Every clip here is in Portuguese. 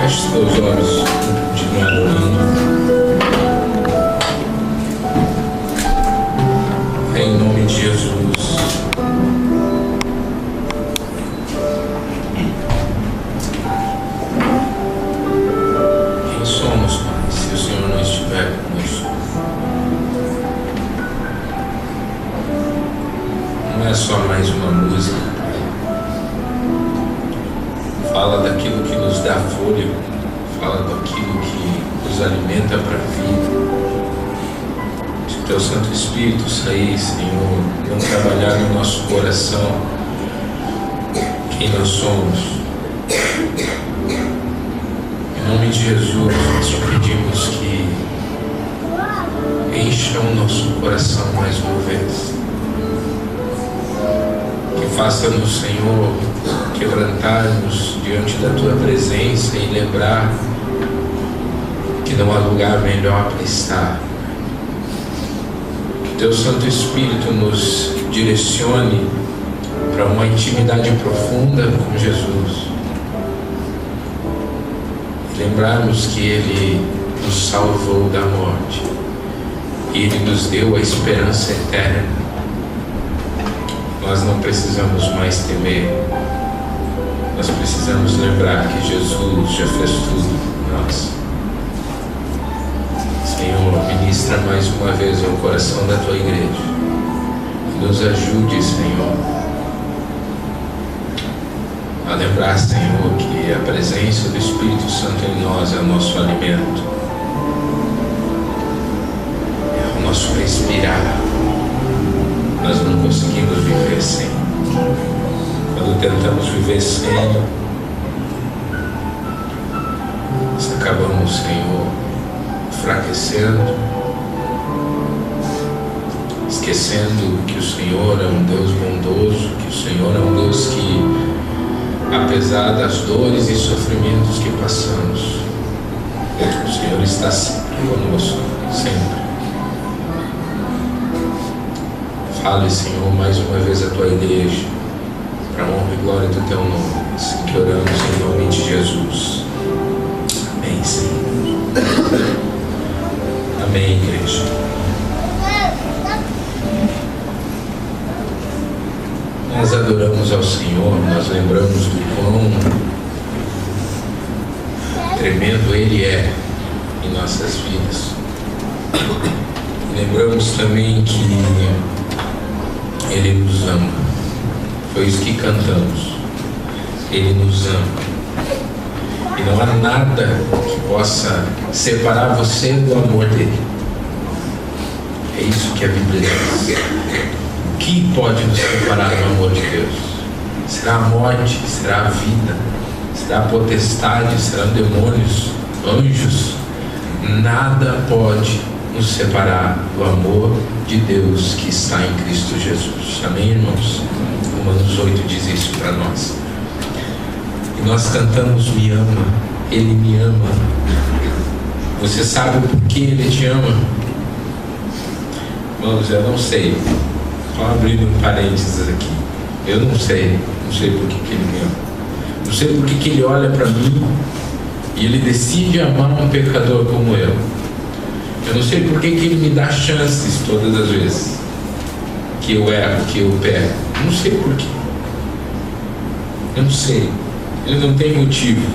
Feche os teus olhos, continue adorando. Em nome de Jesus. Quem somos, Pai, se o Senhor não estiver conosco? Não é só mais uma música, Pai. Fala daquilo que nos dá fôlego, fala daquilo que nos alimenta para a vida. Se o Teu Santo Espírito sair, Senhor, não trabalhar no nosso coração quem nós somos. Em nome de Jesus, nós te pedimos que encha o nosso coração mais uma vez. Que faça-nos, Senhor, quebrantar-nos diante da Tua presença e lembrar que não há lugar melhor para estar. Que Teu Santo Espírito nos direcione para uma intimidade profunda com Jesus. E lembrarmos que Ele nos salvou da morte e Ele nos deu a esperança eterna. Nós não precisamos mais temer. Nós precisamos lembrar que Jesus já fez tudo por nós. Senhor, ministra mais uma vez ao coração da Tua igreja. Nos ajude, Senhor, a lembrar, Senhor, que a presença do Espírito Santo em nós é o nosso alimento, é o nosso respirar. Nós não conseguimos viver sem. Quando tentamos viver sem, nós acabamos, Senhor, enfraquecendo, esquecendo que o Senhor é um Deus bondoso, que o Senhor é um Deus que, apesar das dores e sofrimentos que passamos, o Senhor está sempre conosco, sempre. Fale, Senhor, mais uma vez a Tua igreja, para a honra e glória do Teu nome, assim que oramos em nome de Jesus. Amém, Senhor. Amém, igreja. Nós adoramos ao Senhor, nós lembramos do quão tremendo Ele é em nossas vidas. Lembramos também que Ele nos ama. Foi isso que cantamos. Ele nos ama. E não há nada que possa separar você do amor dele. É isso que a Bíblia diz. O que pode nos separar do amor de Deus? Será a morte? Será a vida? Será a potestade? Serão demônios? Anjos? Nada pode nos separar do amor de Deus que está em Cristo Jesus. Amém, irmãos? Romanos 8 diz isso para nós. E nós cantamos: me ama, Ele me ama. Você sabe por que Ele te ama? Irmãos, eu não sei. Só abrindo um parênteses aqui. Eu não sei por que Ele me ama. Não sei por que Ele olha para mim e Ele decide amar um pecador como eu. Eu não sei por que Ele me dá chances todas as vezes que eu erro, que eu pego. Eu não sei por quê. Eu não sei. Ele não tem motivo.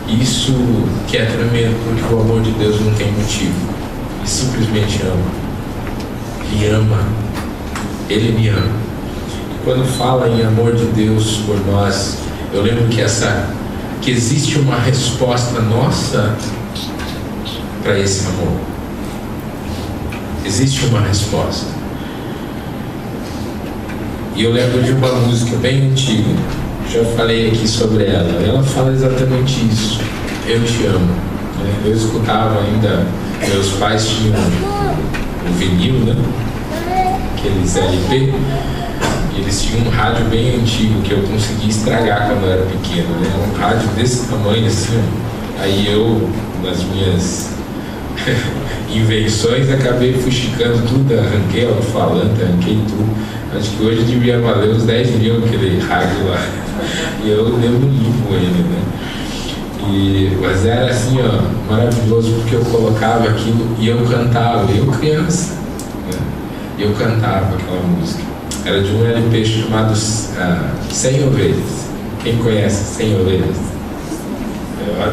Isso que é tremendo, porque o amor de Deus não tem motivo. Ele simplesmente ama. Ele ama. Ele me ama. E quando fala em amor de Deus por nós, eu lembro que existe uma resposta nossa para esse amor. Existe uma resposta. E eu lembro de uma música bem antiga, já falei aqui sobre ela. Ela fala exatamente isso: eu te amo. Eu escutava ainda, meus pais tinham um vinil, né? Aqueles LP, e eles tinham um rádio bem antigo que eu consegui estragar quando eu era pequeno, né? Um rádio desse tamanho assim. Aí eu, nas minhas invenções, acabei fuxicando tudo, arranquei alto-falante, arranquei tudo. Acho que hoje devia valer uns 10 mil aquele rádio lá. E eu devo limpo ele, né? Mas era assim, ó, maravilhoso, porque eu colocava aquilo e eu cantava, eu criança, né? Eu cantava aquela música. Era de um LP chamado 100 Ovelhas. Quem conhece 100 Ovelhas?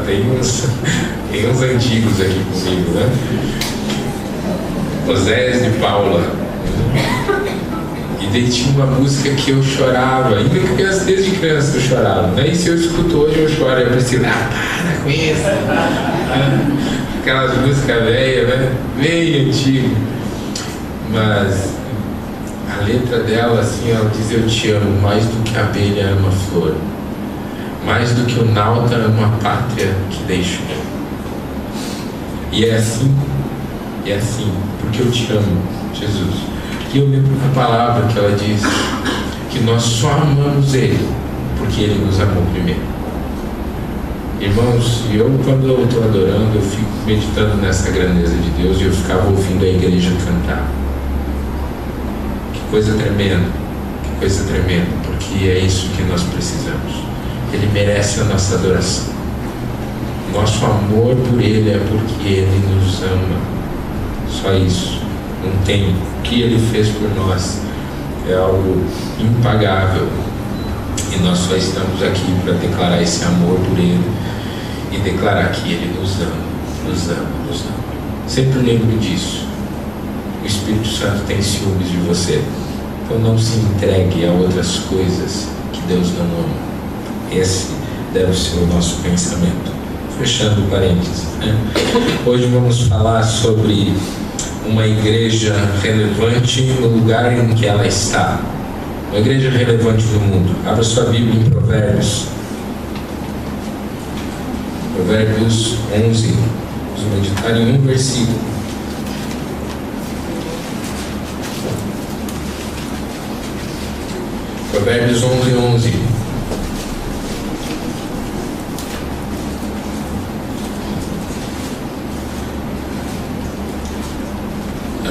Tem uns antigos aqui comigo, né? Oséias de Paula. E daí tinha uma música que eu chorava, ainda criança, desde criança eu chorava, né? E se eu escuto hoje eu choro, eu preciso, para com isso. Aquelas músicas velhas, né? Bem antigas. Mas a letra dela, assim, ela diz: eu te amo mais do que a abelha ama a flor, mais do que o nauta ama a pátria que deixo. E é assim, porque eu te amo, Jesus. E eu lembro a palavra que ela diz que nós só amamos Ele porque Ele nos amou primeiro. Irmãos, quando eu estou adorando, eu fico meditando nessa grandeza de Deus e eu ficava ouvindo a igreja cantar. Que coisa tremenda, porque é isso que nós precisamos. Ele merece a nossa adoração. Nosso amor por Ele é porque Ele nos ama. Só isso. Não tem. O que Ele fez por nós é algo impagável. E nós só estamos aqui para declarar esse amor por Ele e declarar que Ele nos ama. Sempre lembre disso. O Espírito Santo tem ciúmes de você. Então não se entregue a outras coisas que Deus não ama. Esse deve ser o nosso pensamento. Fechando parênteses, né? Hoje vamos falar sobre uma igreja relevante no lugar em que ela está. Uma igreja relevante no mundo. Abra sua Bíblia em Provérbios. Provérbios 11. Vamos meditar em um versículo. Provérbios 11:11.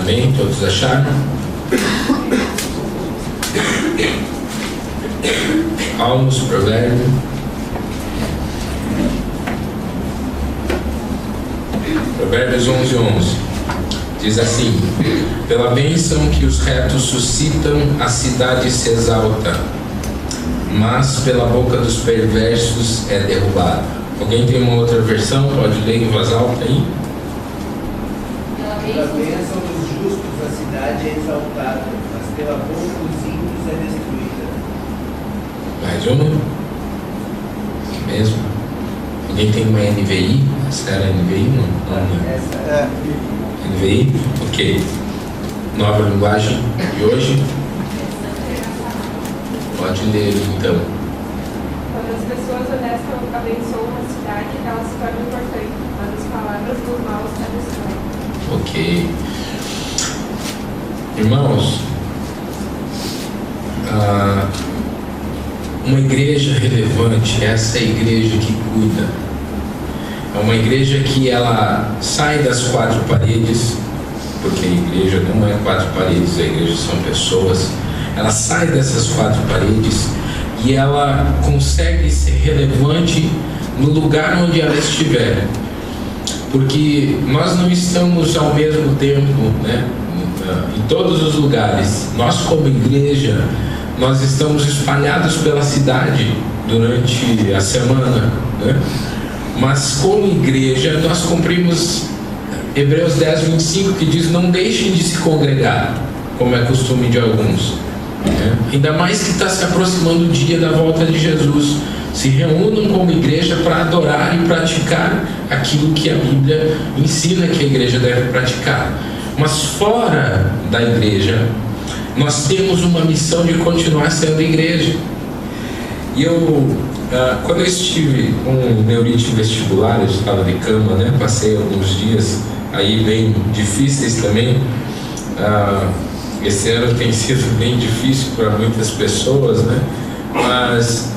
Amém? Todos acharam? Salmos, Provérbio. Provérbios 11:11. Diz assim: pela bênção que os retos suscitam, a cidade se exalta, mas pela boca dos perversos é derrubada. Alguém tem uma outra versão? Pode ler em voz alta aí? Pela bênção dos justos a cidade é exaltada, mas pela boca dos ímpios é destruída. Mais uma? Mesmo? Alguém tem uma NVI? Essa era a NVI? Não. Essa é. NVI? Ok. Nova linguagem de hoje? Pode ler então. Quando as pessoas honestas abençoam uma cidade, ela se torna importante, mas as palavras dos maus a destroem. Ok. Irmãos, uma igreja relevante, essa é a igreja que cuida. É uma igreja que ela sai das quatro paredes, porque a igreja não é quatro paredes, a igreja são pessoas. Ela sai dessas quatro paredes e ela consegue ser relevante no lugar onde ela estiver. Porque nós não estamos ao mesmo tempo, né, em todos os lugares. Nós, como igreja, nós estamos espalhados pela cidade durante a semana, né? Mas como igreja nós cumprimos Hebreus 10:25, que diz: não deixem de se congregar, como é costume de alguns, né? Ainda mais que está se aproximando o dia da volta de Jesus. Se reúnam como igreja para adorar e praticar aquilo que a Bíblia ensina que a igreja deve praticar. Mas fora da igreja, nós temos uma missão de continuar sendo igreja. E quando eu estive com neurite vestibular, eu estava de cama, né? Passei alguns dias aí bem difíceis também. Esse ano tem sido bem difícil para muitas pessoas, né? Mas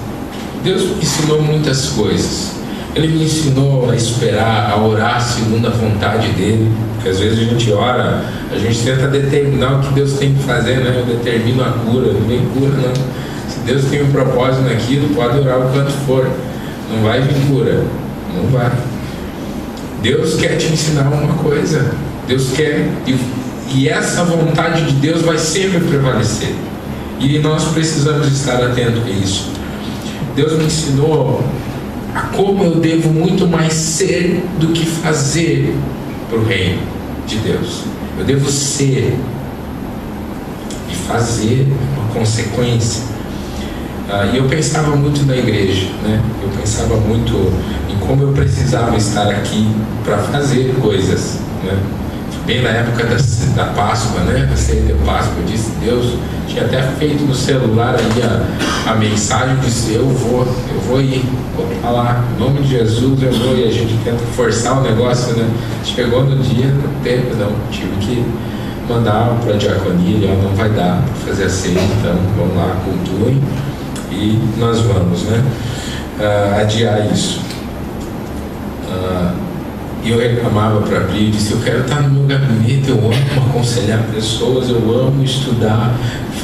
Deus me ensinou muitas coisas. Ele me ensinou a esperar, a orar segundo a vontade dele. Porque às vezes a gente ora, a gente tenta determinar o que Deus tem que fazer, né? Eu determino a cura, não vem cura, não. Se Deus tem um propósito naquilo, pode orar o quanto for, não vai vir cura. Não vai. Deus quer te ensinar uma coisa. Deus quer, e essa vontade de Deus vai sempre prevalecer. E nós precisamos estar atentos a isso. Deus me ensinou a como eu devo muito mais ser do que fazer para o reino de Deus. Eu devo ser, e fazer uma consequência. E eu pensava muito na igreja, né? Eu pensava muito em como eu precisava estar aqui para fazer coisas, né? Bem na época da Páscoa, né? Da ceia de Páscoa, eu disse, Deus, tinha até feito no celular aí a mensagem, disse, eu vou ir, vou falar, em nome de Jesus eu vou, e a gente tenta forçar o negócio, né? Chegou no dia, não, tive que mandar para a diaconia, não vai dar para fazer a ceia, então vamos lá, cultuem, e nós vamos, né? Adiar isso. E eu reclamava para a Pri, disse, eu quero estar no meu gabinete, eu amo aconselhar pessoas, eu amo estudar,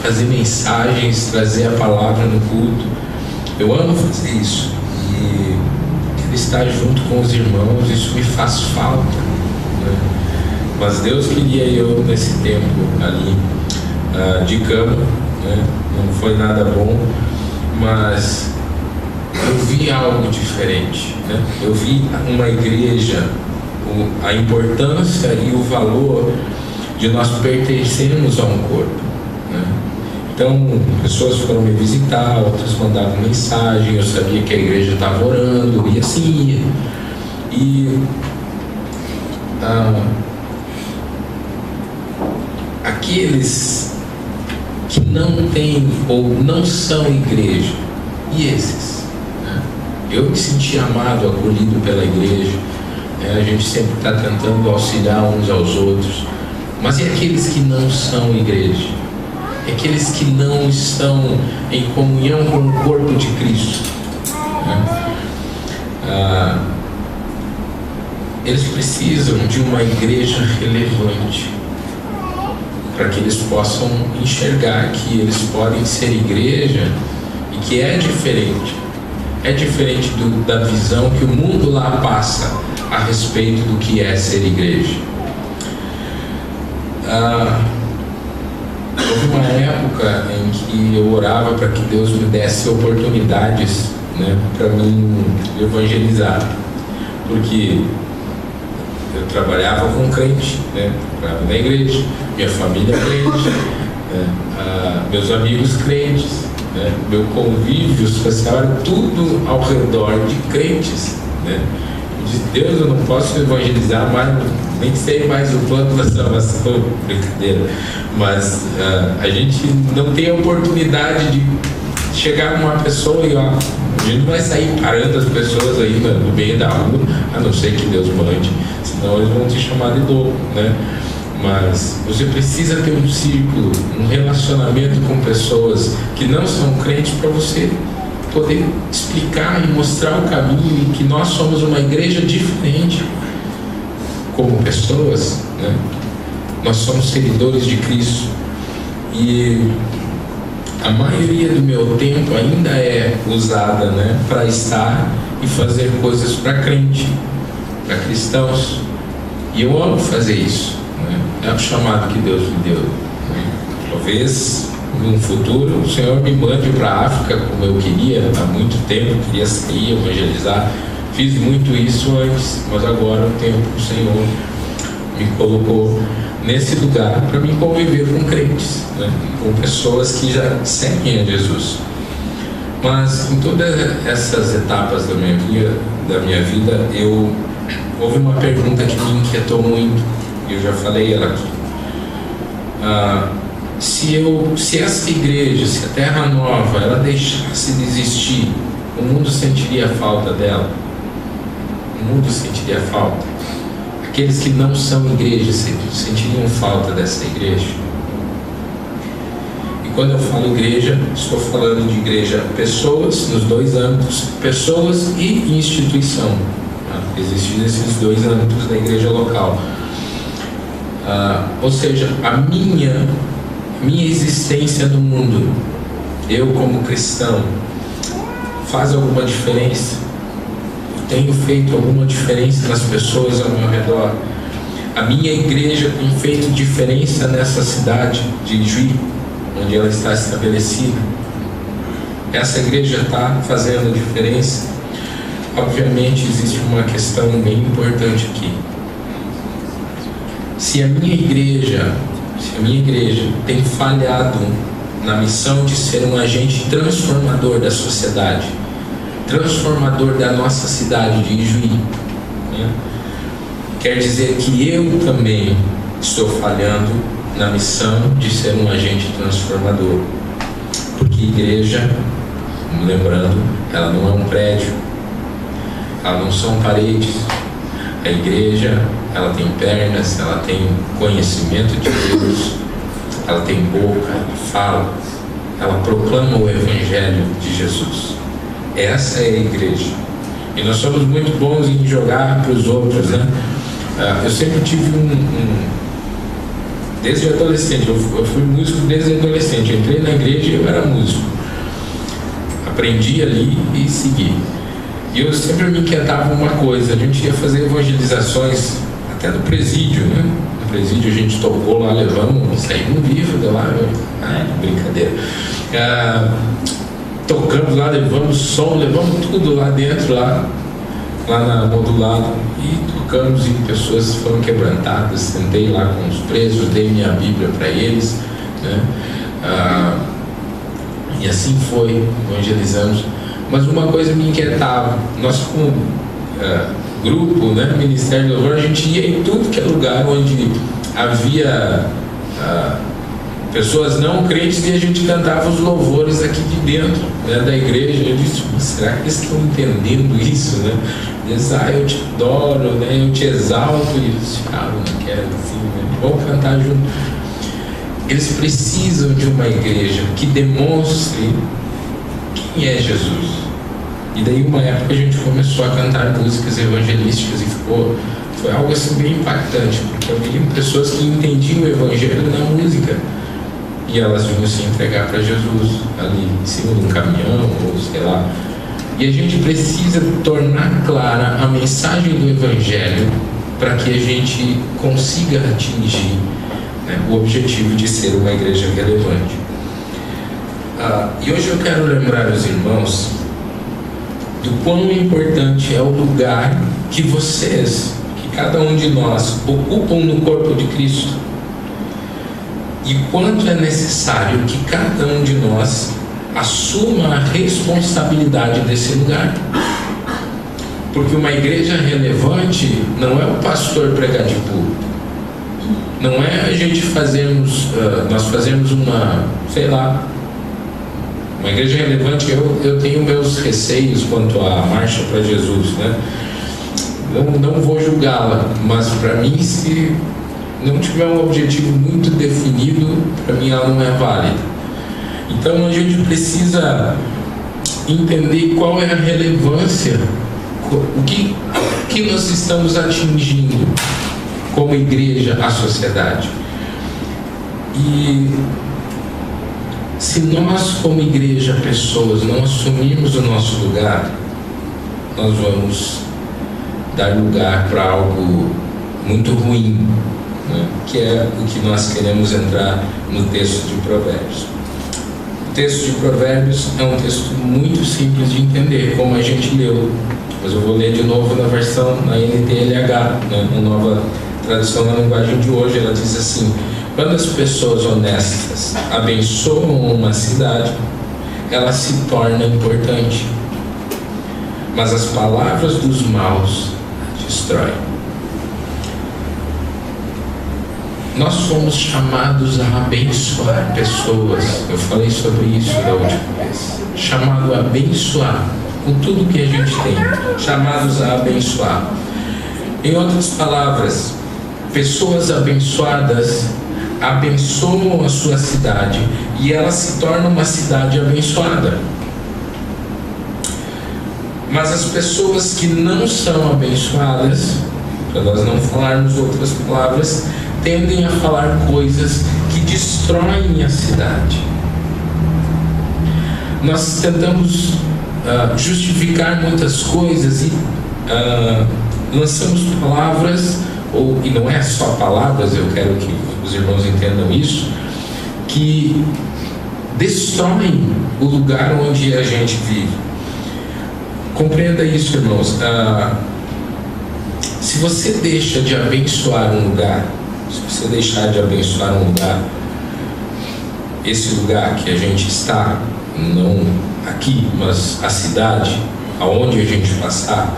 fazer mensagens, trazer a palavra no culto, eu amo fazer isso, e quero estar junto com os irmãos, isso me faz falta, né? Mas Deus queria eu nesse tempo ali de cama, né? Não foi nada bom, mas eu vi algo diferente, né? Eu vi uma igreja, a importância e o valor de nós pertencermos a um corpo, né? Então, pessoas foram me visitar, outras mandavam mensagem, eu sabia que a igreja estava orando, e assim ia. E aqueles que não têm ou não são igreja, e esses, né? Eu me senti amado, acolhido pela igreja, a gente sempre está tentando auxiliar uns aos outros, mas e aqueles que não são igreja? E aqueles que não estão em comunhão com o corpo de Cristo, né? Eles precisam de uma igreja relevante, para que eles possam enxergar que eles podem ser igreja e que é diferente da visão que o mundo lá passa a respeito do que é ser igreja. Houve uma época em que eu orava para que Deus me desse oportunidades, né, para mim evangelizar, porque eu trabalhava com crente, né, trabalhava na igreja, minha família crente, né, meus amigos crentes, né, meu convívio social era tudo ao redor de crentes, né? De Deus, eu não posso evangelizar mais, nem sei mais o plano da salvação, brincadeira, mas a gente não tem a oportunidade de chegar numa pessoa e a gente não vai sair parando as pessoas aí no meio da rua, a não ser que Deus mande, senão eles vão te chamar de louco, né? Mas você precisa ter um círculo, um relacionamento com pessoas que não são crentes, para você poder explicar e mostrar o caminho, e que nós somos uma igreja diferente como pessoas, né? Nós somos seguidores de Cristo, e a maioria do meu tempo ainda é usada, né, para estar e fazer coisas para crente, para cristãos, e eu amo fazer isso, né? É o chamado que Deus me deu, né? Talvez num futuro o Senhor me mande para a África, como eu queria há muito tempo, queria sair, evangelizar, fiz muito isso antes, mas agora o tempo que o Senhor me colocou nesse lugar para me conviver com crentes, né? Com pessoas que já seguem a Jesus. Mas em todas essas etapas da minha vida, houve uma pergunta que me inquietou muito, e eu já falei ela aqui. Se essa igreja, se a Terra Nova, ela deixasse de existir, o mundo sentiria falta dela? O mundo sentiria falta? Aqueles que não são igreja sentiriam falta dessa igreja? E quando eu falo igreja, estou falando de igreja, pessoas, nos dois âmbitos, pessoas e instituição, tá? Existem esses dois âmbitos da igreja local. Ou seja, a minha existência no mundo, eu como cristão, faz alguma diferença? tenho feito alguma diferença nas pessoas ao meu redor. A minha igreja tem feito diferença nessa cidade de Juí, onde ela está estabelecida. Essa igreja está fazendo diferença. Obviamente existe uma questão bem importante aqui. Se a minha igreja tem falhado na missão de ser um agente transformador da sociedade, transformador da nossa cidade de Ijuí, né? Quer dizer que eu também estou falhando na missão de ser um agente transformador. Porque igreja, lembrando, ela não é um prédio, ela não são paredes. A igreja, ela tem pernas, ela tem conhecimento de Deus, ela tem boca, ela fala, ela proclama o Evangelho de Jesus. Essa é a igreja. E nós somos muito bons em jogar para os outros, né? Eu sempre tive desde adolescente, eu fui músico desde adolescente. Eu entrei na igreja e eu era músico. Aprendi ali e segui. E eu sempre me inquietava uma coisa: a gente ia fazer evangelizações até no presídio, né? No presídio a gente tocou lá, saímos um livro de lá, brincadeira. Tocamos lá, levamos som, levamos tudo lá dentro, lá na Modulado, e tocamos e pessoas foram quebrantadas. Sentei lá com os presos, dei minha Bíblia para eles, né? E assim foi, evangelizamos. Mas uma coisa me inquietava: nós como grupo, né, Ministério do Louvor, a gente ia em tudo que é lugar onde havia pessoas não crentes, e a gente cantava os louvores aqui de dentro, né, da igreja. Eu disse: será que eles estão entendendo isso, né? Eles, eu te adoro, né, eu te exalto. E eu disse: não quero assim, né? Vamos cantar junto. Eles precisam de uma igreja que demonstre quem é Jesus. E daí uma época a gente começou a cantar músicas evangelísticas, e foi algo assim bem impactante, porque havia pessoas que entendiam o Evangelho na música, e elas vinham se entregar para Jesus ali em cima de um caminhão, ou sei lá. E a gente precisa tornar clara a mensagem do Evangelho para que a gente consiga atingir, né, o objetivo de ser uma igreja relevante. E hoje eu quero lembrar os irmãos do quão importante é o lugar que vocês, que cada um de nós, ocupam no corpo de Cristo, e quanto é necessário que cada um de nós assuma a responsabilidade desse lugar. Porque uma igreja relevante não é o pastor pregar de púlpito, não é a gente nós fazermos uma igreja relevante. Eu tenho meus receios quanto à Marcha para Jesus, né? Não vou julgá-la, mas para mim, se não tiver um objetivo muito definido, para mim ela não é válida. Então a gente precisa entender qual é a relevância, o que nós estamos atingindo como igreja à sociedade. E se nós, como igreja, pessoas, não assumirmos o nosso lugar, nós vamos dar lugar para algo muito ruim, né? Que é o que nós queremos entrar no texto de Provérbios. O texto de Provérbios é um texto muito simples de entender, como a gente leu. Mas eu vou ler de novo na versão, na NTLH, né? Na nova tradução na linguagem de hoje. Ela diz assim: quando as pessoas honestas abençoam uma cidade, ela se torna importante, mas as palavras dos maus a destroem. Nós somos chamados a abençoar pessoas. Eu falei sobre isso da última vez. Chamado a abençoar com tudo que a gente tem. Chamados a abençoar. Em outras palavras, pessoas abençoadas abençoam a sua cidade, e ela se torna uma cidade abençoada. Mas as pessoas que não são abençoadas, para nós não falarmos outras palavras, tendem a falar coisas que destroem a cidade. Nós tentamos justificar muitas coisas, e lançamos palavras, e não é só palavras, eu quero que os irmãos entendam isso, que destroem o lugar onde a gente vive. Compreenda isso, irmãos. Se você deixa de abençoar um lugar, se você deixar de abençoar um lugar, esse lugar que a gente está, não aqui, mas a cidade aonde a gente passar,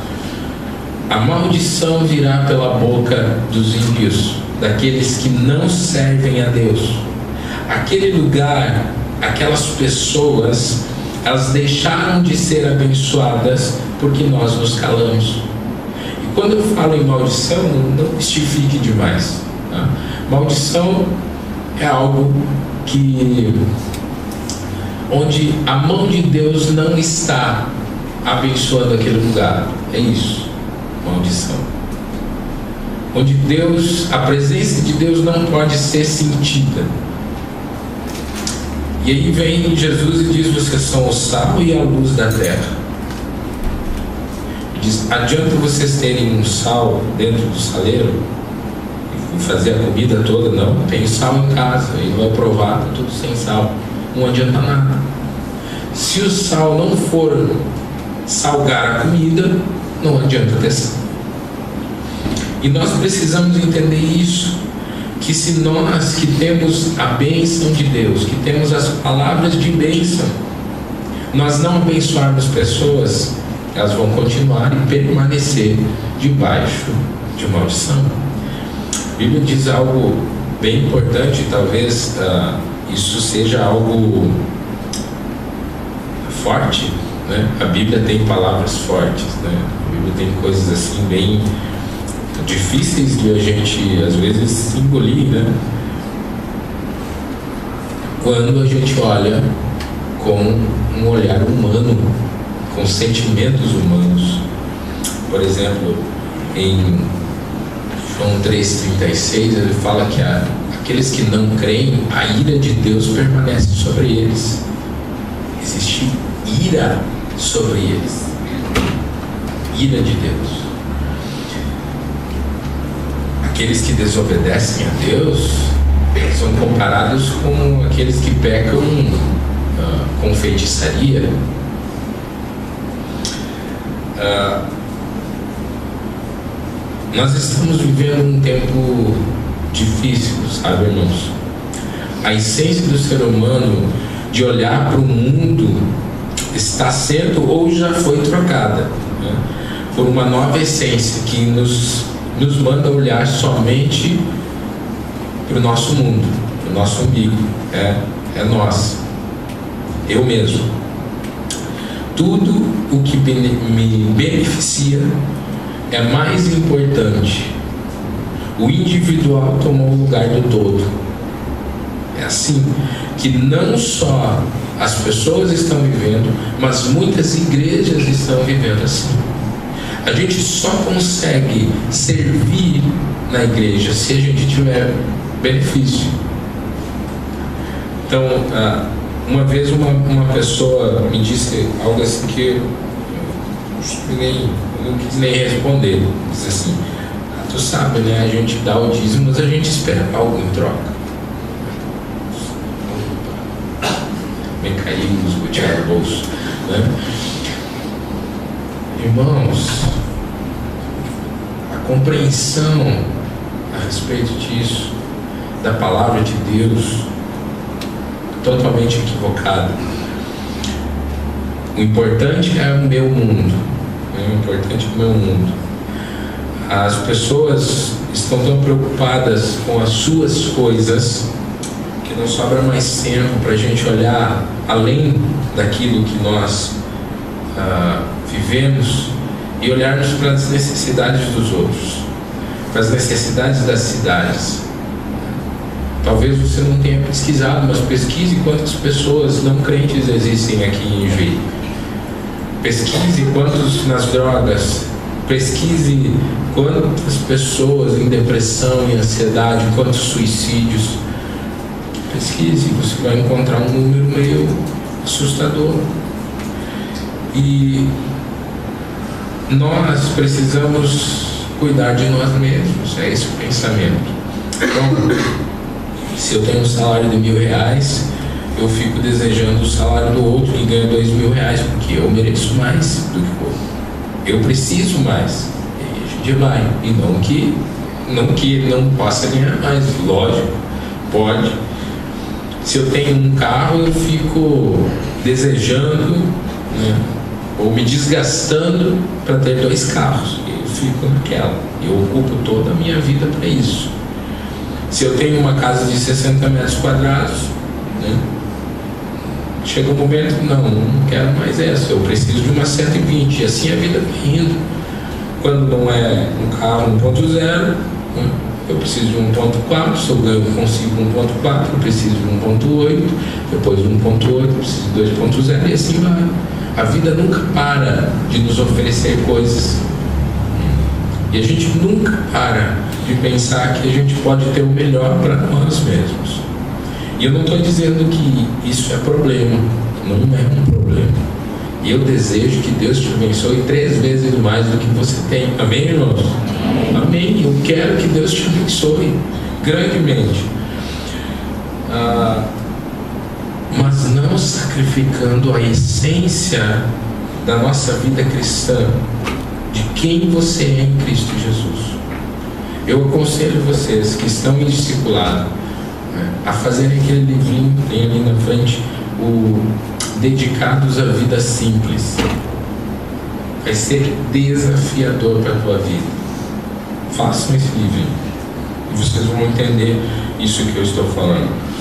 a maldição virá pela boca dos ímpios, daqueles que não servem a Deus. Aquele lugar, aquelas pessoas, elas deixaram de ser abençoadas porque nós nos calamos. E quando eu falo em maldição, não mistifique demais, tá? Maldição é algo onde a mão de Deus não está abençoando aquele lugar. É isso, maldição. Onde a presença de Deus não pode ser sentida. E aí vem Jesus e diz: vocês são o sal e a luz da terra. Diz: adianta vocês terem um sal dentro do saleiro e fazer a comida toda? Não, tem sal em casa, e vai provar, tá tudo sem sal, não adianta nada. Se o sal não for salgar a comida, não adianta ter sal. E nós precisamos entender isso, que se nós que temos a bênção de Deus, que temos as palavras de bênção, nós não abençoarmos pessoas, elas vão continuar e permanecer debaixo de maldição. A Bíblia diz algo bem importante, talvez isso seja algo forte, né? A Bíblia tem palavras fortes, né? A Bíblia tem coisas assim bem difíceis de a gente às vezes engolir, né? Quando a gente olha com um olhar humano, com sentimentos humanos. Por exemplo, em João 3,36 ele fala que aqueles que não creem, a ira de Deus permanece sobre eles. Existe ira sobre eles, ira de Deus. Aqueles que desobedecem a Deus são comparados com aqueles que pecam com feitiçaria. Nós estamos vivendo um tempo difícil, sabe, irmãos? A essência do ser humano de olhar para o mundo está sendo ou já foi trocada, né, por uma nova essência que nos manda olhar somente para o nosso mundo, para o nosso umbigo. É nós, eu mesmo. Tudo o que me beneficia é mais importante. O individual tomou o lugar do todo. É assim que não só as pessoas estão vivendo, mas muitas igrejas estão vivendo assim. A gente só consegue servir na igreja se a gente tiver benefício. Então, uma vez uma pessoa me disse algo assim que eu não quis nem responder. Disse assim: tu sabe, né? A gente dá o dízimo, mas a gente espera algo em troca. Me caiu os butiá no bolso, né? Irmãos, a compreensão a respeito disso, da palavra de Deus, totalmente equivocada. O importante é o meu mundo, o importante é o meu mundo. As pessoas estão tão preocupadas com as suas coisas que não sobra mais tempo para a gente olhar além daquilo que nós vivemos e olharmos para as necessidades dos outros, para as necessidades das cidades. Talvez você não tenha pesquisado, mas pesquise quantas pessoas não crentes existem aqui em Juí. Pesquise quantos nas drogas. Pesquise quantas pessoas em depressão e ansiedade, quantos suicídios. Pesquise, você vai encontrar um número meio assustador. E nós precisamos cuidar de nós mesmos. É esse o pensamento. Então, se eu tenho um salário de R$1.000, eu fico desejando o salário do outro que ganha R$2.000, porque eu mereço mais do que o outro. Eu preciso mais. E aí a gente vai. E não que ele não possa ganhar mais. Lógico, pode. Se eu tenho um carro, eu fico desejando, né, ou me desgastando para ter 2 carros. Eu fico naquela. Eu ocupo toda a minha vida para isso. Se eu tenho uma casa de 60 metros quadrados, né, chega um momento, não quero mais essa, eu preciso de uma 120, e assim a vida vai indo. Quando não é um carro 1.0, né, eu preciso de 1.4, se eu consigo 1.4, eu preciso de 1.8, depois de 1.8, eu preciso de 2.0, e assim vai. A vida nunca para de nos oferecer coisas. E a gente nunca para de pensar que a gente pode ter o melhor para nós mesmos. E eu não estou dizendo que isso é problema, não é um problema. E eu desejo que Deus te abençoe 3 vezes mais do que você tem. Amém, irmãos? Amém. Eu quero que Deus te abençoe grandemente. Mas não sacrificando a essência da nossa vida cristã, de quem você é em Cristo Jesus. Eu aconselho vocês que estão em discipulado, né, a fazerem aquele livrinho que tem ali na frente, o Dedicados à Vida Simples. Vai ser desafiador para a tua vida. Façam esse livro e vocês vão entender isso que eu estou falando.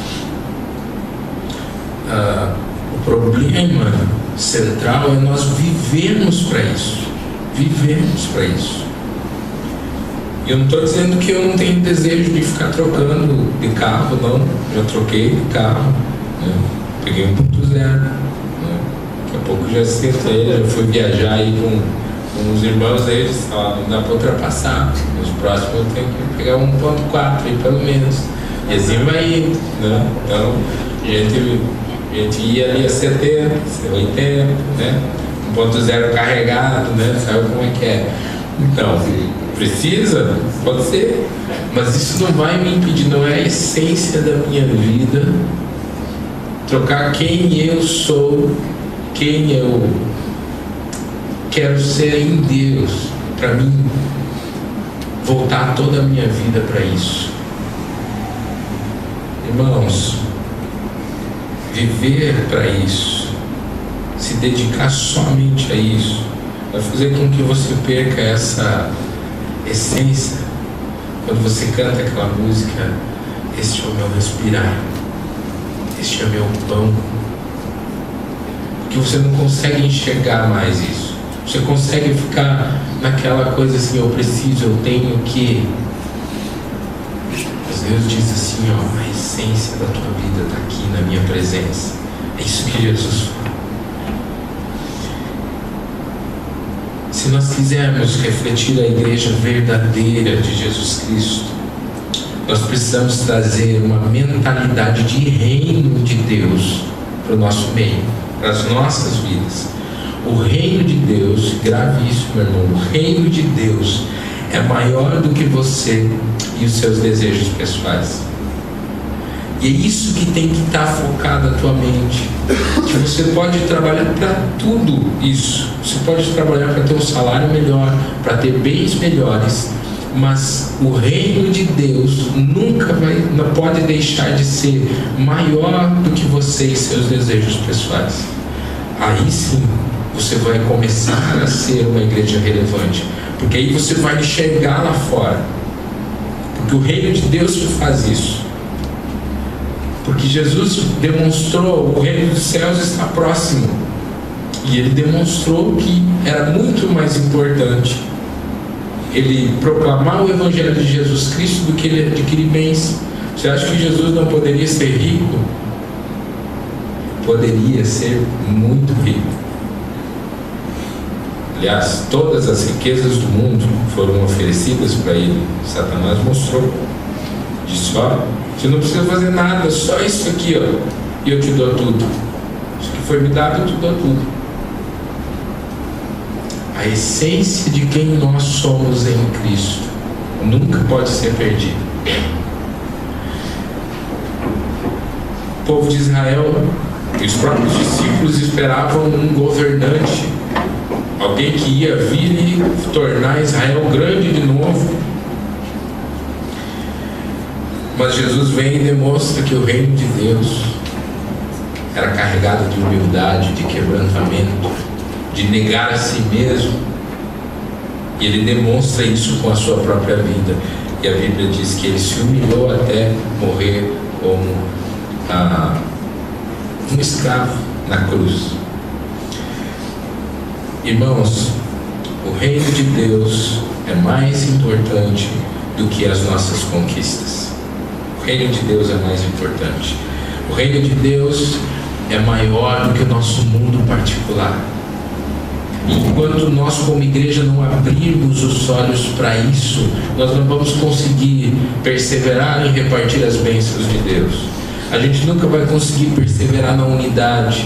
O problema central é nós vivermos para isso. Vivemos para isso. E eu não estou dizendo que eu não tenho desejo de ficar trocando de carro, não. Já troquei de carro, né? Peguei 1.0, né? Daqui a pouco já sentei, já fui viajar aí com os irmãos deles, não dá para ultrapassar. Nos próximos eu tenho que pegar 1.4 aí pelo menos. E assim vai indo, né? Então a gente ia ali a 70, 80, né? 1.0 carregado, né? Sabe como é que é? Então, precisa? Pode ser. Mas isso não vai me impedir, não é a essência da minha vida. Trocar quem eu sou, quem eu quero ser em Deus, para mim voltar toda a minha vida para isso. Irmãos, viver para isso, se dedicar somente a isso, vai fazer com que você perca essa essência. Quando você canta aquela música, este é o meu respirar, este é meu pão, porque você não consegue enxergar mais isso. Você consegue ficar naquela coisa assim, eu preciso, eu tenho que. Mas Deus diz assim, ó, a essência da tua vida está aqui na minha presença. É isso que Jesus fala. Se nós quisermos refletir a igreja verdadeira de Jesus Cristo, nós precisamos trazer uma mentalidade de reino de Deus para o nosso meio, para as nossas vidas. O reino de Deus, grave isso, meu irmão, o reino de Deus é maior do que você e os seus desejos pessoais. E é isso que tem que estar focado na tua mente. Que você pode trabalhar para tudo isso. Você pode trabalhar para ter um salário melhor, para ter bens melhores. Mas o reino de Deus não pode deixar de ser maior do que você e seus desejos pessoais. Aí sim, você vai começar a ser uma igreja relevante. Porque aí você vai enxergar lá fora. Porque o reino de Deus faz isso. Porque Jesus demonstrou, o reino dos céus está próximo. E ele demonstrou que era muito mais importante ele proclamar o evangelho de Jesus Cristo do que ele adquirir bens. Você acha que Jesus não poderia ser rico? Poderia ser muito rico. Aliás, todas as riquezas do mundo foram oferecidas para ele. Satanás mostrou. Disse, ó, você não precisa fazer nada, só isso aqui, ó, e eu te dou tudo. Isso que foi me dado, eu te dou tudo. a essência de quem nós somos em Cristo nunca pode ser perdida. O povo de Israel e os próprios discípulos esperavam um governante, alguém que ia vir e tornar Israel grande de novo. Mas Jesus vem e demonstra que o reino de Deus era carregado de humildade, de quebrantamento, de negar a si mesmo. E ele demonstra isso com a sua própria vida. E a Bíblia diz que ele se humilhou até morrer como um escravo na cruz. Irmãos, o reino de Deus é mais importante do que as nossas conquistas. O reino de Deus é mais importante. O reino de Deus é maior do que o nosso mundo particular. E enquanto nós como igreja não abrirmos os olhos para isso, nós não vamos conseguir perseverar em repartir as bênçãos de Deus. A gente nunca vai conseguir perseverar na unidade.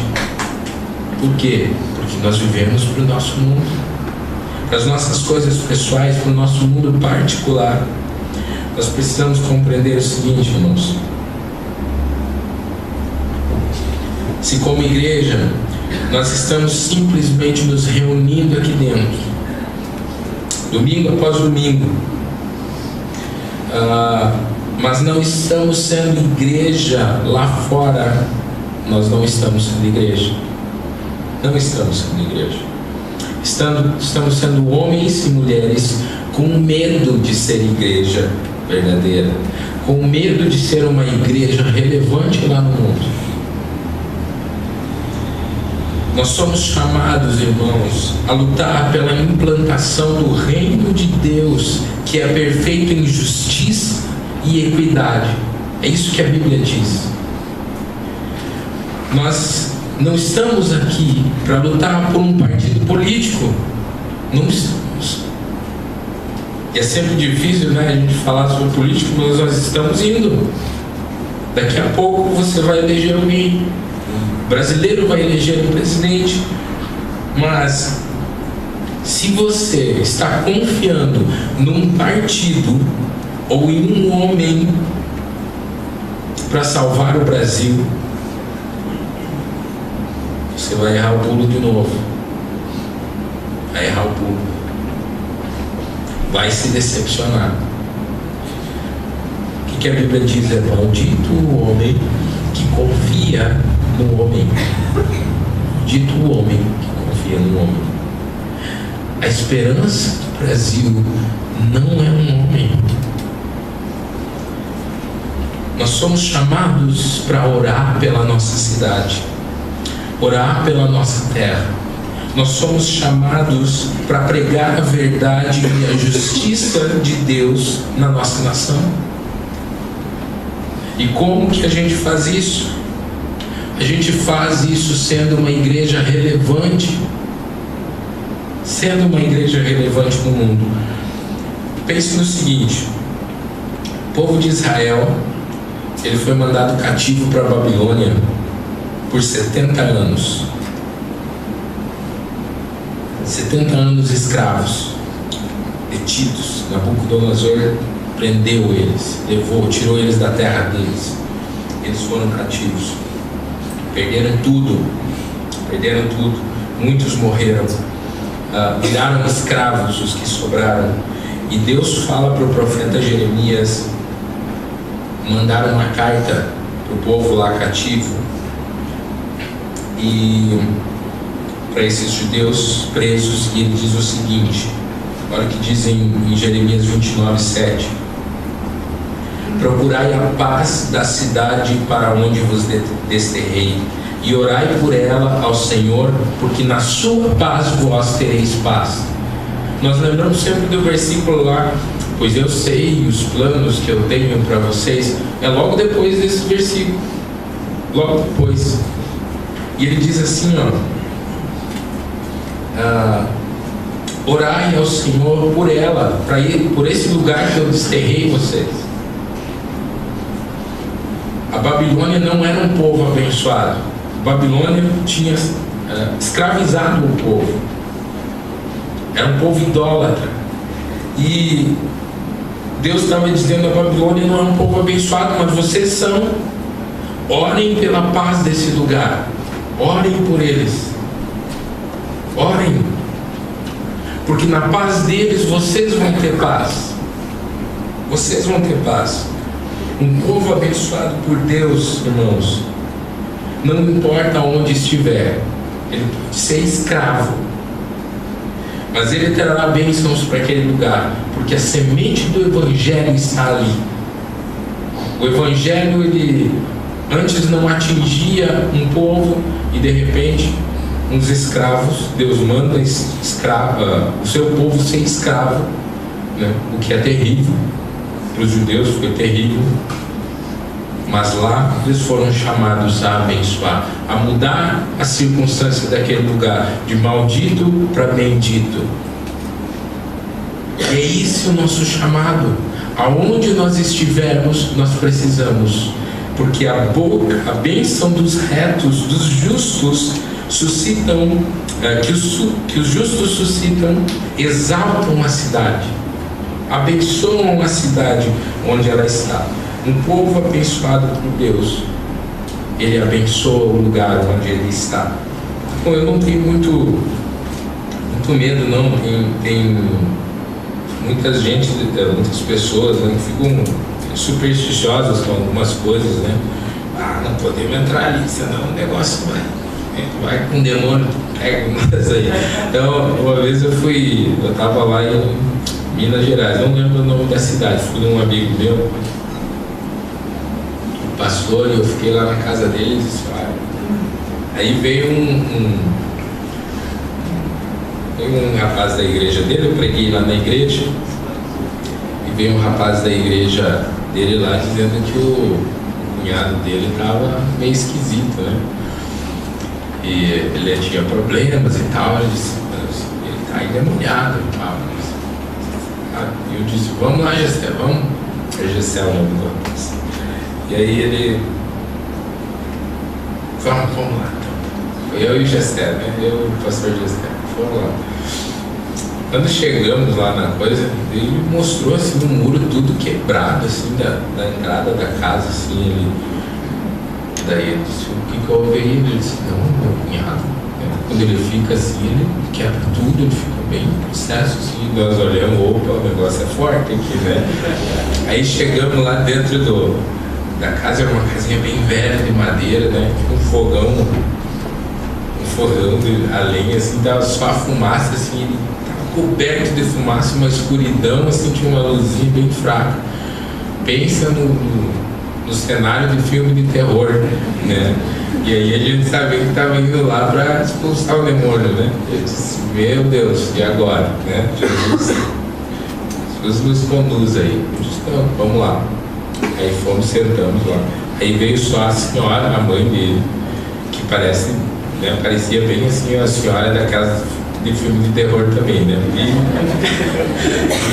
Por quê? Porque nós vivemos para o nosso mundo, para as nossas coisas pessoais, para o nosso mundo particular. Nós precisamos compreender o seguinte, irmãos: se como igreja nós estamos simplesmente nos reunindo aqui dentro, domingo após domingo, mas não estamos sendo igreja lá fora, nós não estamos sendo igreja. Não estamos sendo igreja. Estamos sendo homens e mulheres com medo de ser igreja verdadeira, com medo de ser uma igreja relevante lá no mundo. Nós somos chamados, irmãos, a lutar pela implantação do reino de Deus, que é perfeito em justiça e equidade. É isso que a Bíblia diz. Nós não estamos aqui para lutar por um partido político. Não estamos. E é sempre difícil, né, a gente falar sobre político, mas nós estamos indo. Daqui a pouco você vai eleger alguém. O brasileiro vai eleger um presidente. Mas se você está confiando num partido ou em um homem para salvar o Brasil, você vai errar o pulo de novo. Vai errar o pulo. Vai se decepcionar. O que a Bíblia diz? É maldito o homem que confia no homem. Maldito o homem que confia no homem. A esperança do Brasil não é um homem. Nós somos chamados para orar pela nossa cidade, orar pela nossa terra. Nós somos chamados para pregar a verdade e a justiça de Deus na nossa nação. E como que a gente faz isso? A gente faz isso sendo uma igreja relevante. Sendo uma igreja relevante no mundo. Pense no seguinte: o povo de Israel, ele foi mandado cativo para a Babilônia por 70 anos. 70 anos escravos, detidos. Nabucodonosor prendeu eles, levou, tirou eles da terra deles. Eles foram cativos. Perderam tudo. Muitos morreram. Viraram escravos os que sobraram. E Deus fala para o profeta Jeremias mandar uma carta para o povo lá cativo, e para esses judeus presos, e ele diz o seguinte: olha o que diz em Jeremias 29:7: procurai a paz da cidade para onde vos desterrei, e orai por ela ao Senhor, porque na sua paz vós tereis paz. Nós lembramos sempre do versículo lá: pois eu sei os planos que eu tenho para vocês. É logo depois desse versículo, logo depois. E ele diz assim, orai ao Senhor por ela, por esse lugar que eu desterrei vocês. A Babilônia não era um povo abençoado. A Babilônia tinha escravizado o povo. Era um povo idólatra. E Deus estava dizendo: a Babilônia não é um povo abençoado, mas vocês são. Orem pela paz desse lugar. Orem por eles. Orem. Porque na paz deles vocês vão ter paz. Vocês vão ter paz. Um povo abençoado por Deus, irmãos, não importa onde estiver, ele pode ser escravo, mas ele terá bênçãos para aquele lugar, porque a semente do Evangelho está ali. O Evangelho, ele antes não atingia um povo, e de repente uns escravos, Deus manda o seu povo ser escravo, né? O que é terrível. Para os judeus foi terrível, mas lá eles foram chamados a abençoar, a mudar a circunstância daquele lugar, de maldito para bendito. É esse o nosso chamado. Aonde nós estivermos, nós precisamos, porque a bênção dos retos, dos justos, suscitam, que os justos suscitam, exaltam a cidade, abençoam a cidade onde ela está. Um povo abençoado por Deus, ele abençoa o lugar onde ele está. Bom, eu não tenho muito medo, não. Tem muitas pessoas, né, que ficam supersticiosas com algumas coisas, né? Não podemos entrar ali, senão o negócio vai com demônio, pega umas aí. Então, uma vez eu estava lá em Minas Gerais, não lembro o nome da cidade, fui de um amigo meu, pastor, e eu fiquei lá na casa dele e disse: aí veio um rapaz da igreja dele, eu preguei lá na igreja, e veio um rapaz da igreja dele lá dizendo que o cunhado dele estava meio esquisito, né? E ele tinha problemas e tal. Ele disse: ele está endemoniado e tal. E eu disse: vamos lá, Gessé, vamos. Gessé é o nome do rapaz. E aí ele: vamos lá então. Foi eu e o Gessé, né? Eu e o pastor Gessé. Fomos lá. Quando chegamos lá na coisa, ele mostrou assim um muro tudo quebrado, assim, da entrada da casa, assim, ele. Daí ele disse: o que houve aí? Ele disse: não, meu cunhado. Quando ele fica assim, ele quebra tudo, ele fica bem em processo, assim. Nós olhamos: opa, o negócio é forte aqui, né? Aí chegamos lá dentro da casa, era uma casinha bem velha de madeira, né? Um fogão de a lenha, assim, dava só a fumaça, assim, ele estava coberto de fumaça, uma escuridão, assim, tinha uma luzinha bem fraca. Pensa no cenário de filme de terror, né? E aí a gente sabia que estava indo lá para expulsar o demônio, né? Eu disse: meu Deus, e agora, né? Jesus nos conduz aí. Eu disse: não, vamos lá. Aí fomos, sentamos lá. Aí veio só a senhora, a mãe dele, que parecia bem assim a senhora daquelas de filme de terror também, né?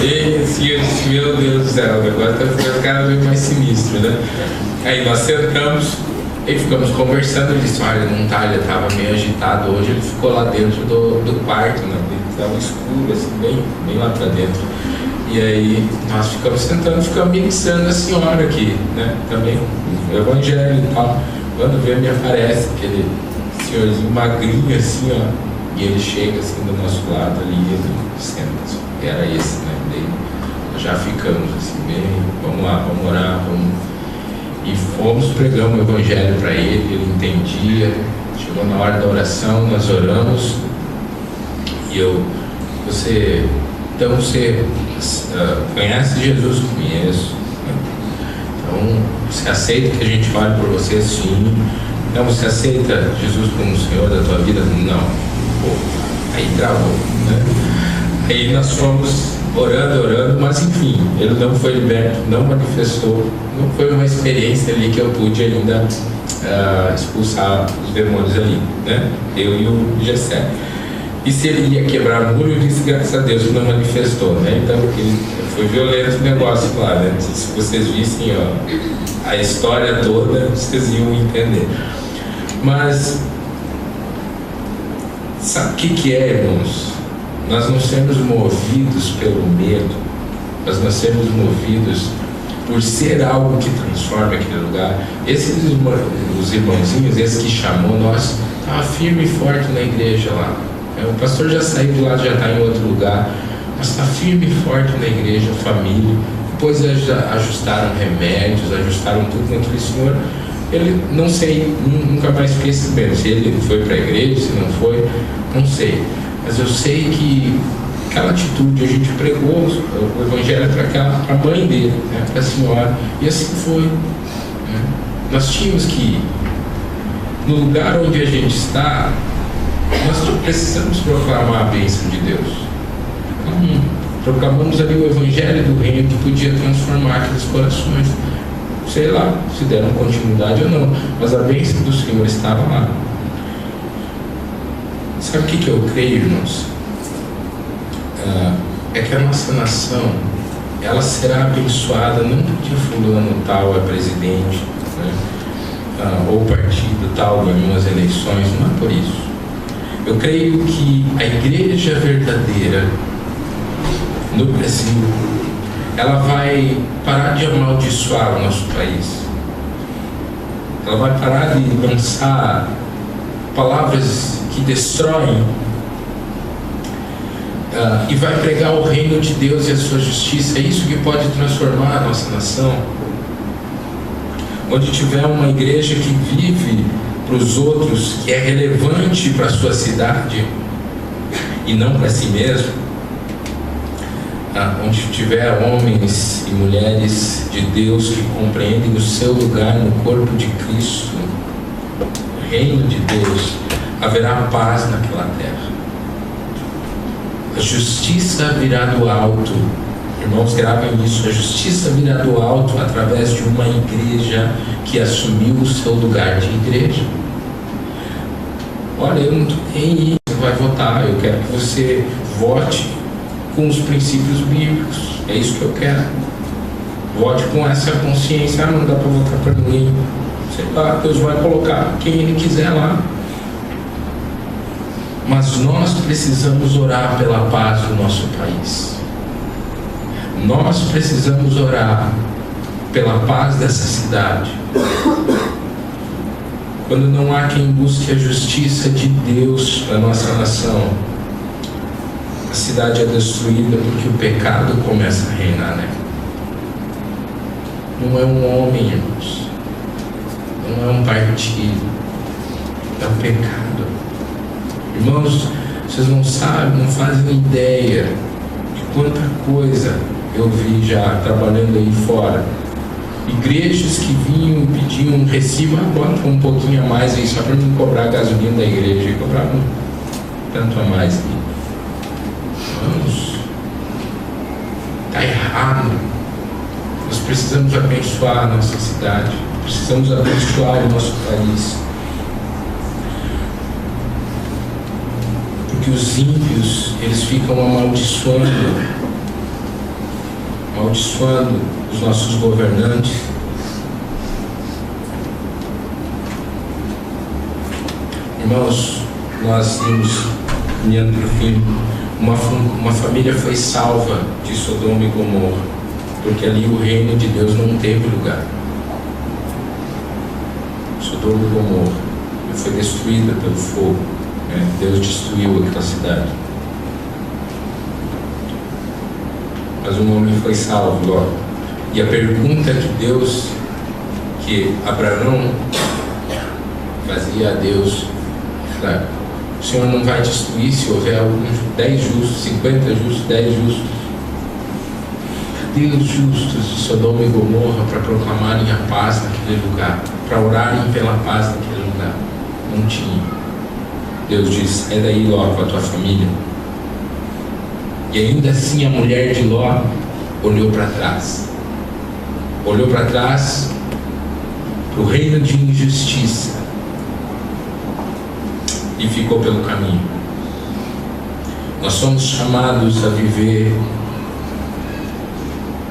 E assim, eu disse: meu Deus do céu, o negócio tá ficando cada vez mais sinistro, né? Aí nós sentamos e ficamos conversando. Ele disse: olha, não tá, ele estava meio agitado hoje, ele ficou lá dentro do quarto, né? Ele estava escuro, assim, bem lá para dentro. E aí nós ficamos sentando, ficamos ministrando a senhora aqui, né? Também o evangelho e tal. Quando vê, me aparece aquele senhorzinho magrinho assim, ó, e ele chega assim do nosso lado ali, e ele senta assim. Era esse, né? Daí nós já ficamos assim, bem, vamos lá, vamos orar, vamos. E fomos, pregamos o evangelho para ele entendia. Chegou na hora da oração, nós oramos, e você conhece Jesus? Conheço. Então, você aceita que a gente ore por você? Sim. Então, você aceita Jesus como o Senhor da tua vida? Não. Pô, aí travou, né? Aí nós fomos orando, mas enfim, ele não foi liberto, não manifestou. Não foi uma experiência ali que eu pude ainda expulsar os demônios ali, né? Eu e o Gessé. E se ele ia quebrar o muro, eu disse: graças a Deus que não manifestou, né? Então, foi violento o negócio lá, né? Se vocês vissem, ó, a história toda, vocês iam entender. Mas sabe o que é, irmãos? nós não sermos movidos pelo medo, mas nós sermos movidos por ser algo que transforma aquele lugar. Os irmãozinhos, esses que chamou, nós estava firme e forte na igreja lá. O pastor já saiu de lá, já está em outro lugar, mas está firme e forte na igreja, família. Depois ajustaram remédios, ajustaram tudo naquele senhor. Ele, não sei, nunca mais fiquei sabendo se ele foi para a igreja, se não foi, não sei. Mas eu sei que aquela atitude, a gente pregou o evangelho para a mãe dele, né, para a senhora, e assim foi. Né? Nós tínhamos que ir. No lugar onde a gente está, nós precisamos proclamar a bênção de Deus. Proclamamos ali o evangelho do reino que podia transformar aqueles corações. Sei lá se deram continuidade ou não, mas a bênção do Senhor estava lá. Sabe o que eu creio, irmãos? É que a nossa nação, ela será abençoada não porque fulano tal é presidente, né? Ou partido tal ganhou as eleições, não é por isso. Eu creio que a igreja verdadeira no Brasil, ela vai parar de amaldiçoar o nosso país. Ela vai parar de lançar palavras que destroem e vai pregar o reino de Deus e a sua justiça. É isso que pode transformar a nossa nação. Onde tiver uma igreja que vive para os outros, que é relevante para a sua cidade e não para si mesmo, onde tiver homens e mulheres de Deus que compreendem o seu lugar no corpo de Cristo, no reino de Deus, haverá paz naquela terra. A justiça virá do alto. Irmãos, gravem isso. A justiça virá do alto através de uma igreja que assumiu o seu lugar de igreja. Olha, eu não estou nem aí, você vai votar, eu quero que você vote com os princípios bíblicos. É isso que eu quero. Vote com essa consciência. Não dá para votar para ninguém. Sei lá, Deus vai colocar quem Ele quiser lá. Mas nós precisamos orar pela paz do nosso país. Nós precisamos orar pela paz dessa cidade. Quando não há quem busque a justiça de Deus para a nossa nação, a cidade é destruída porque o pecado começa a reinar, né? Não é um homem, irmãos. Não é um partido. É o pecado. Irmãos, vocês não sabem, não fazem ideia de quanta coisa eu vi já trabalhando aí fora. Igrejas que vinham e pediam um recibo, bota um pouquinho a mais aí só para não cobrar a gasolina da igreja, e cobravam tanto a mais aqui. Irmãos, está errado. Nós precisamos abençoar a nossa cidade, precisamos abençoar o nosso país. Porque os ímpios, eles ficam amaldiçoando os nossos governantes. Irmãos, nós vimos, caminhando para o fim, uma família foi salva de Sodoma e Gomorra, porque ali o reino de Deus não teve lugar. Sodoma e Gomorra foi destruída pelo fogo, né? Deus destruiu aquela cidade. Mas um homem foi salvo logo. E a pergunta que Abraão fazia a Deus: o Senhor não vai destruir se houver alguns 10 justos, 50 justos, 10 justos? Cadê os justos de Sodoma e Gomorra para proclamarem a paz naquele lugar, para orarem pela paz naquele lugar? Não tinha. Deus disse: sai daí, Ló, com a tua família. E ainda assim a mulher de Ló olhou para trás. Olhou para trás para o reino de injustiça e ficou pelo caminho. Nós somos chamados a viver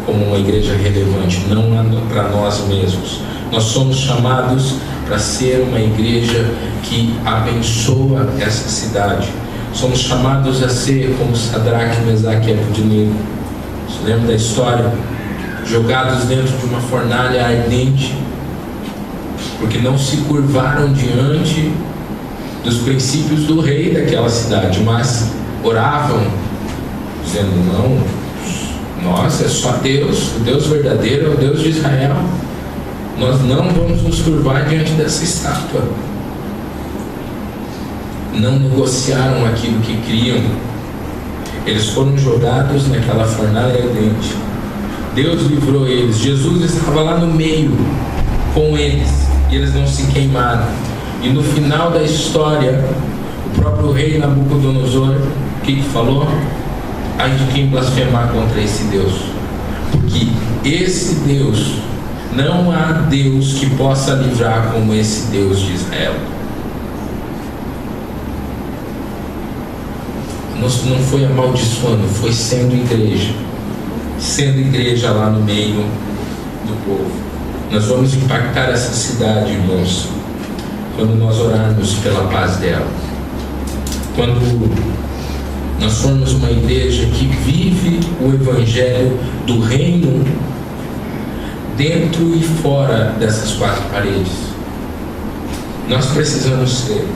como uma igreja relevante, não para nós mesmos. Nós somos chamados para ser uma igreja que abençoa essa cidade. somos chamados a ser como Sadraque, Mesaque e Abednego. Você lembra da história? Jogados dentro de uma fornalha ardente, porque não se curvaram diante dos princípios do rei daquela cidade, mas oravam, dizendo: não, nós é só Deus, o Deus verdadeiro é o Deus de Israel, nós não vamos nos curvar diante dessa estátua. Não negociaram aquilo que criam. Eles foram jogados naquela fornalha ardente. Deus livrou eles. Jesus estava lá no meio com eles, e eles não se queimaram. E no final da história, o próprio rei Nabucodonosor, o que falou? Ai de quem blasfemar contra esse Deus, porque esse Deus, não há Deus que possa livrar como esse Deus de Israel. Não foi amaldiçoando, foi sendo igreja lá no meio do povo. Nós vamos impactar essa cidade, irmãos, quando nós orarmos pela paz dela, quando nós formos uma igreja que vive o evangelho do reino dentro e fora dessas quatro paredes. Nós precisamos ser.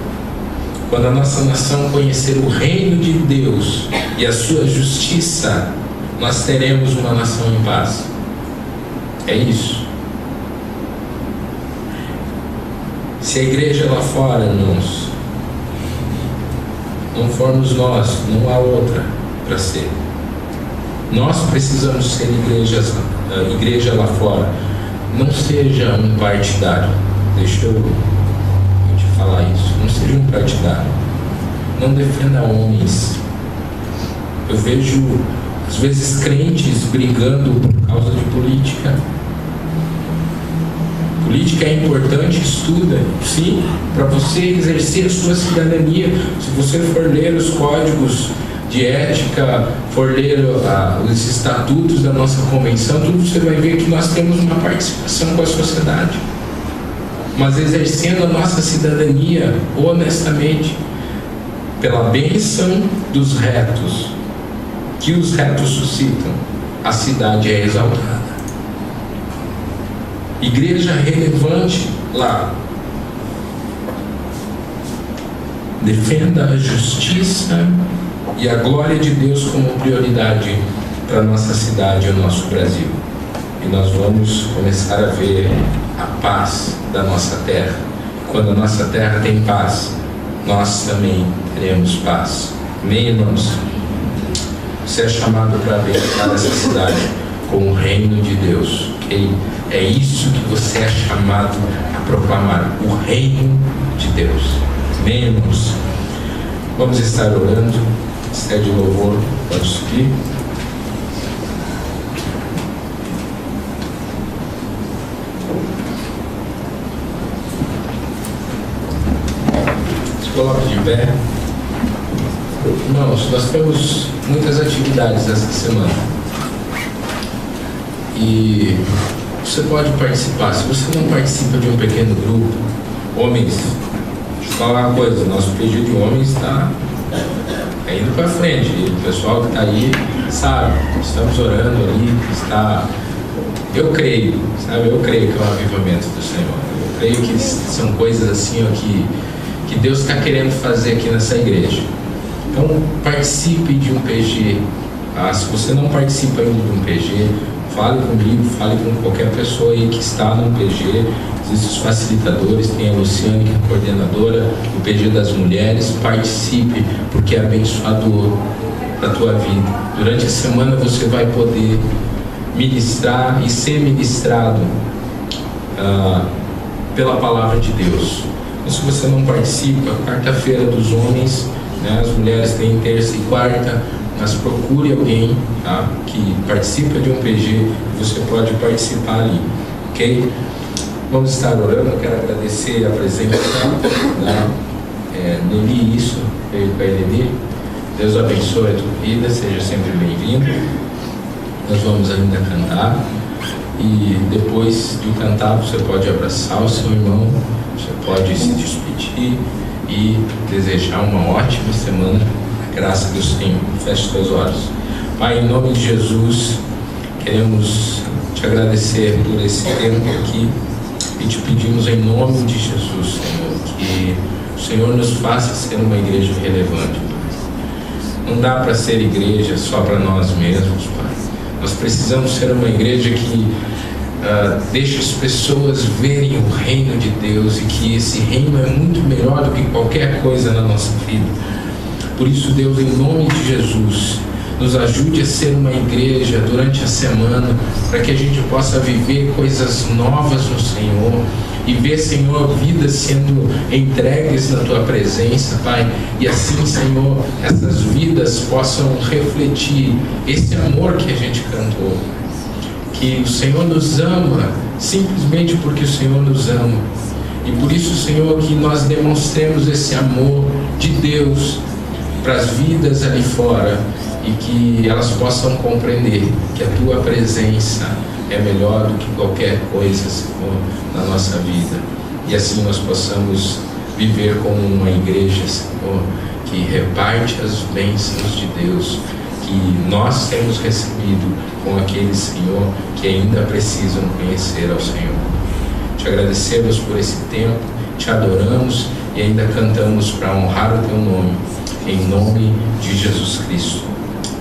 Quando a nossa nação conhecer o reino de Deus e a sua justiça, nós teremos uma nação em paz. É isso. Se a igreja lá fora, irmãos, não formos nós, não há outra para ser. Nós precisamos ser igreja lá fora. Não seja um partidário. Deixa eu te falar isso. Não seja um partidário. Não defenda homens. Eu vejo, às vezes, crentes brigando por causa de política. Política é importante, estuda, sim, para você exercer a sua cidadania. Se você for ler os códigos de ética, for ler os estatutos da nossa convenção, tudo você vai ver que nós temos uma participação com a sociedade. Mas exercendo a nossa cidadania honestamente, pela bênção dos retos, que os retos suscitam, a cidade é exaltada. Igreja relevante lá. Defenda a justiça e a glória de Deus como prioridade para a nossa cidade e o nosso Brasil. E nós vamos começar a ver a paz da nossa terra. Quando a nossa terra tem paz, nós também teremos paz. Amém, irmãos? Você é chamado para habitar essa cidade com o reino de Deus. Okay? É isso que você é chamado a proclamar, o reino de Deus. Amém, irmãos? Vamos estar orando. Se é de louvor, pode subir. Se coloque de pé. Irmãos, nós temos muitas atividades essa semana. E você pode participar. Se você não participa de um pequeno grupo, homens, deixa eu falar uma coisa, nosso pedido de homens está indo para frente. E o pessoal que está aí sabe, estamos orando ali, eu creio, sabe? Eu creio que é um avivamento do Senhor. Eu creio que são coisas assim, ó, que Deus está querendo fazer aqui nessa igreja. Então participe de um PG. Se você não participa ainda de um PG, fale comigo, fale com qualquer pessoa aí que está no PG. Existem os facilitadores, tem a Luciane, que é a coordenadora do PG das mulheres. Participe, porque é abençoador para a tua vida. Durante a semana você vai poder ministrar e ser ministrado pela palavra de Deus. Então, se você não participa, quarta-feira dos homens, né, as mulheres têm terça e quarta, mas procure alguém, tá, que participa de um PG, você pode participar ali, ok? Vamos estar orando. Eu quero agradecer a presença da Nelly, isso, veio para a Nelly. Deus abençoe a tua vida, seja sempre bem-vindo. Nós vamos ainda cantar, e depois de cantar você pode abraçar o seu irmão, você pode se despedir e desejar uma ótima semana graça do Senhor. Feche teus olhos. Pai, em nome de Jesus, queremos te agradecer por esse tempo aqui e te pedimos em nome de Jesus, Senhor, que o Senhor nos faça ser uma igreja relevante, Pai. Não dá para ser igreja só para nós mesmos, Pai. Nós precisamos ser uma igreja que deixe as pessoas verem o reino de Deus, e que esse reino é muito melhor do que qualquer coisa na nossa vida. Por isso, Deus, em nome de Jesus, nos ajude a ser uma igreja durante a semana, para que a gente possa viver coisas novas no Senhor e ver, Senhor, vidas sendo entregues na Tua presença, Pai. E assim, Senhor, essas vidas possam refletir esse amor que a gente cantou. Que o Senhor nos ama simplesmente porque o Senhor nos ama. E por isso, Senhor, que nós demonstremos esse amor de Deus para as vidas ali fora, e que elas possam compreender que a Tua presença é melhor do que qualquer coisa, Senhor, na nossa vida. E assim nós possamos viver como uma igreja, Senhor, que reparte as bênçãos de Deus que nós temos recebido com aqueles, Senhor, que ainda precisam conhecer ao Senhor. Te agradecemos por esse tempo, te adoramos e ainda cantamos para honrar o Teu nome, em nome de Jesus Cristo.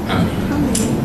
Amém.